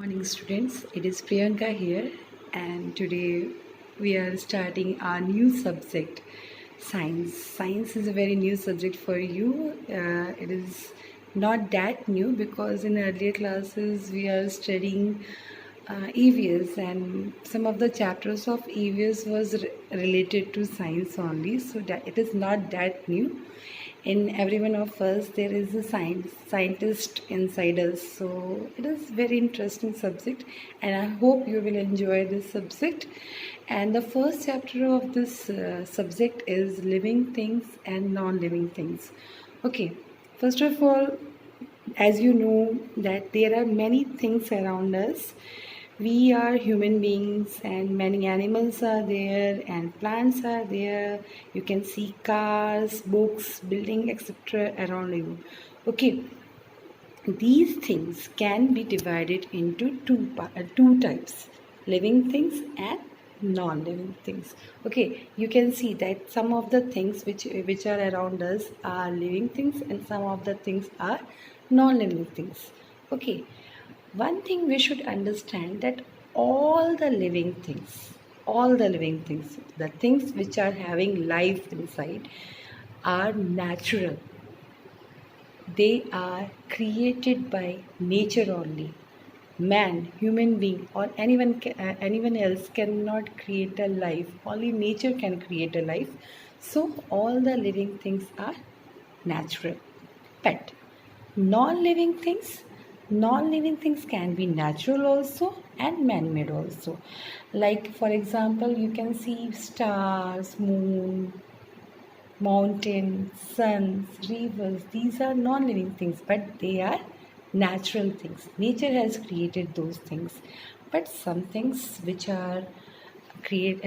Morning, students. It is Priyanka here, and today we are starting our new subject, science. Science is a very new subject for you. It is not that new because in earlier classes we are studying EVS, and some of the chapters of EVS was related to science only, so that it is not that new. In every one of us there is a scientist inside us, so it is very interesting subject, and I hope you will enjoy this subject. And the first chapter of this subject is living things and non-living things. Okay, first of all, as you know that there are many things around us. We are human beings and many animals are there and plants are there. You can see cars, books, building, etc. around you. Okay, these things can be divided into two types: living things and non-living things. Okay, you can see that some of the things which are around us are living things and some of the things are non-living things. Okay, one thing we should understand that all the living things, the things which are having life inside, are natural. They are created by nature only. Man, human being, or anyone else cannot create a life. Only nature can create a life. So all the living things are natural. But non-living things, non-living things can be natural also and man-made also. Like for example, you can see stars, moon, mountains, suns, rivers. These are non-living things, but they are natural things. Nature has created those things. But some things create,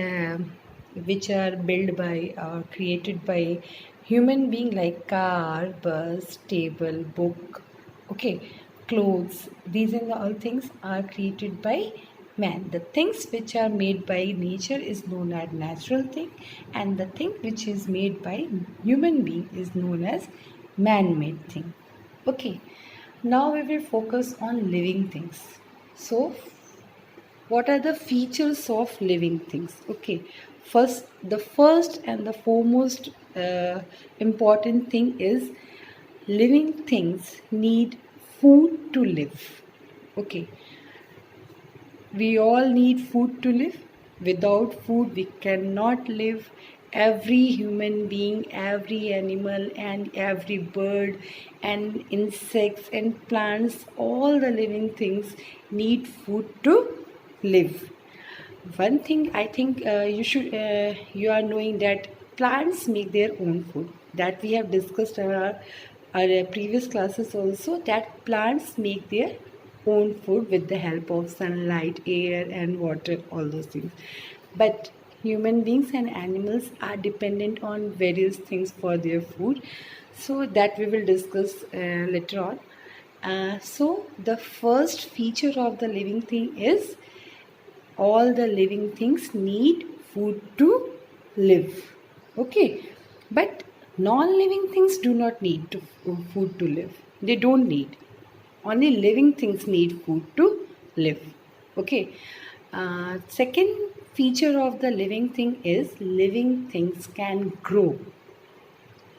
which are built by or created by human being, like car, bus, table, book, okay, clothes. These and all things are created by man. The things which are made by nature is known as natural thing, and the thing which is made by human being is known as man-made thing. Okay, now we will focus on living things. So what are the features of living things? Okay, the first and the foremost important thing is living things need food to live. Okay, we all need food to live. Without food, we cannot live. Every human being, every animal, and every bird, and insects, and plants, all the living things need food to live. One thing I think you are knowing that plants make their own food. That we have discussed in our previous classes also, that plants make their own food with the help of sunlight, air, and water, all those things. But human beings and animals are dependent on various things for their food. So that we will discuss later on. So the first feature of the living thing is all the living things need food to live. Okay, but non-living things do not need food to live. They don't need. Only living things need food to live. Okay. Second feature of the living thing is living things can grow.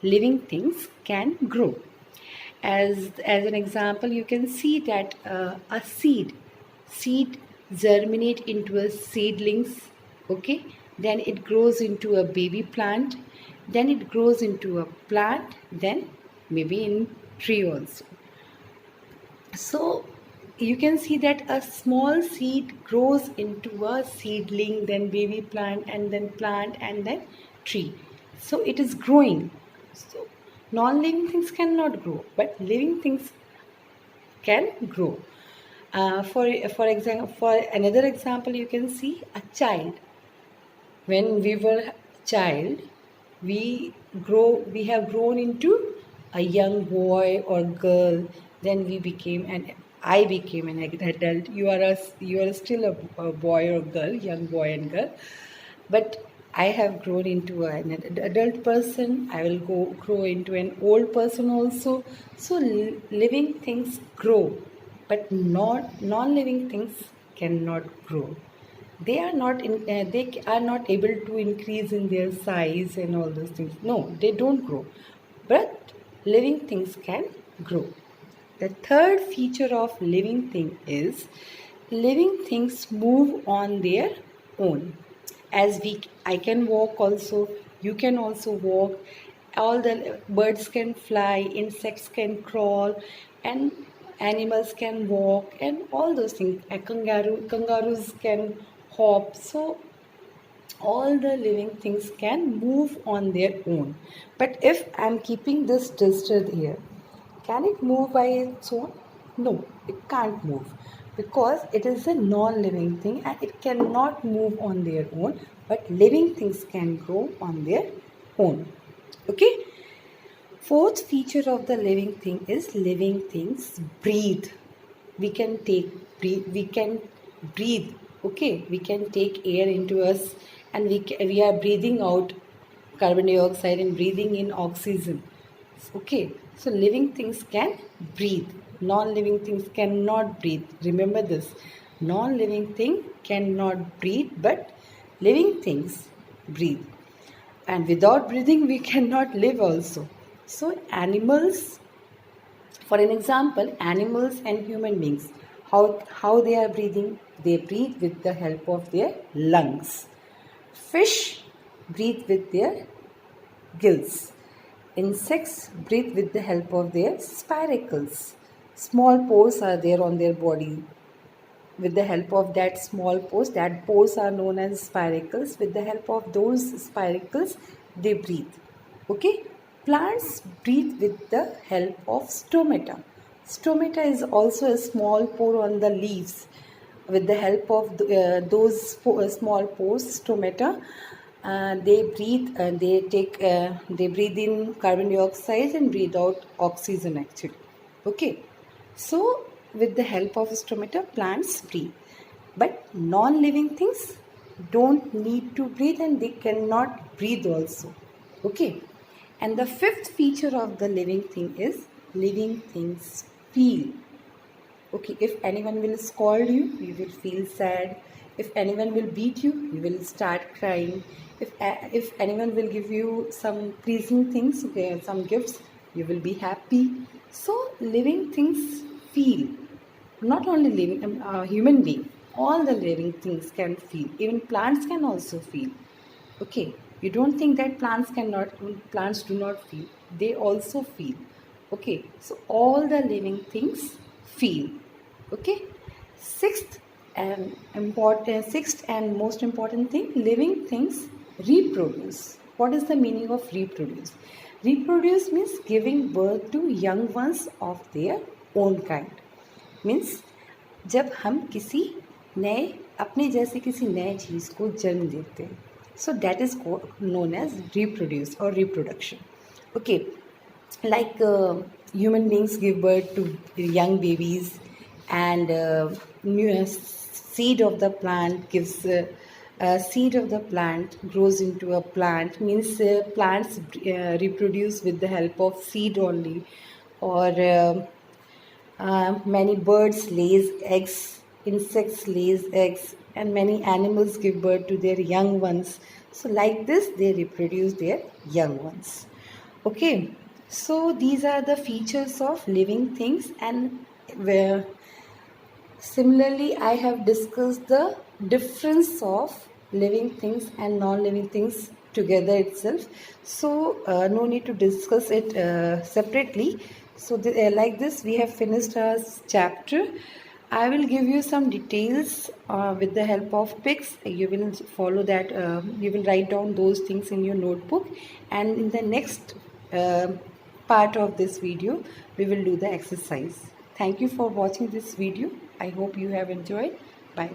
Living things can grow. As an example, you can see that a seed germinate into a seedlings. Okay, then it grows into a baby plant, then it grows into a plant, then maybe in tree also. So you can see that a small seed grows into a seedling, then baby plant, and then tree. So it is growing. So non-living things cannot grow, but living things can grow. For example, for another example, you can see a child. When we were a child, we have grown into a young boy or girl. Then I became an adult. You are still a boy or girl, young boy and girl, but I have grown into an adult person. I will grow into an old person also. So living things grow. but not non-living things cannot grow. They are not able to increase in their size and all those things. No, they don't grow, but living things can grow. The third feature of living thing is living things move on their own. As I can walk also, you can also walk. All the birds can fly, insects can crawl, and animals can walk, and all those things. Kangaroos can hop. So all the living things can move on their own. But if I'm keeping this disturbed here, can it move by its own? No, it can't move because it is a non-living thing and it cannot move on their own, but living things can grow on their own. Okay? Fourth feature of the living thing is living things breathe. We can breathe. Okay, we can take air into us, and we are breathing out carbon dioxide and breathing in oxygen. Okay, so living things can breathe. Non-living things cannot breathe. Remember this. Non-living thing cannot breathe, but living things breathe. And without breathing, we cannot live also. So animals, for an example, animals and human beings, how they are breathing? They breathe with the help of their lungs. Fish breathe with their gills. Insects breathe with the help of their spiracles. Small pores are there on their body. With the help of that small pores, that pores are known as spiracles. With the help of those spiracles, they breathe. Okay? Plants breathe with the help of stomata. Stomata is also a small pore on the leaves. With the help of those small pores, stomata, they breathe and they breathe in carbon dioxide and breathe out oxygen actually. Okay, so with the help of stomata, plants breathe, but non-living things don't need to breathe and they cannot breathe also. Okay, and the fifth feature of the living thing is living things feel. Okay, if anyone will scold you, you will feel sad. If anyone will beat you, you will start crying. If anyone will give you some pleasing things, okay, some gifts, you will be happy. So living things feel. Not only living human being, all the living things can feel. Even plants can also feel. Okay, you don't think that plants do not feel. They also feel. Okay, so all the living things feel. Okay, sixth and most important thing, living things reproduce. What is the meaning of reproduce? Reproduce means giving birth to young ones of their own kind. Means जब हम किसी नए अपने जैसे किसी नए चीज़ को जन्म देते हैं, so that is known as reproduce और reproduction. Okay, like human beings give birth to young babies and seed of the plant gives seed of the plant grows into a plant, means plants reproduce with the help of seed only, or many birds lays eggs, insects lays eggs, and many animals give birth to their young ones. So like this they reproduce their young ones. Okay, so these are the features of living things, and where similarly I have discussed the difference of living things and non-living things together itself, so no need to discuss it separately. So like this we have finished our chapter. I will give you some details with the help of pics. You will follow that, you will write down those things in your notebook, and in the next part of this video we will do the exercise. Thank you for watching this video. I hope you have enjoyed. Bye.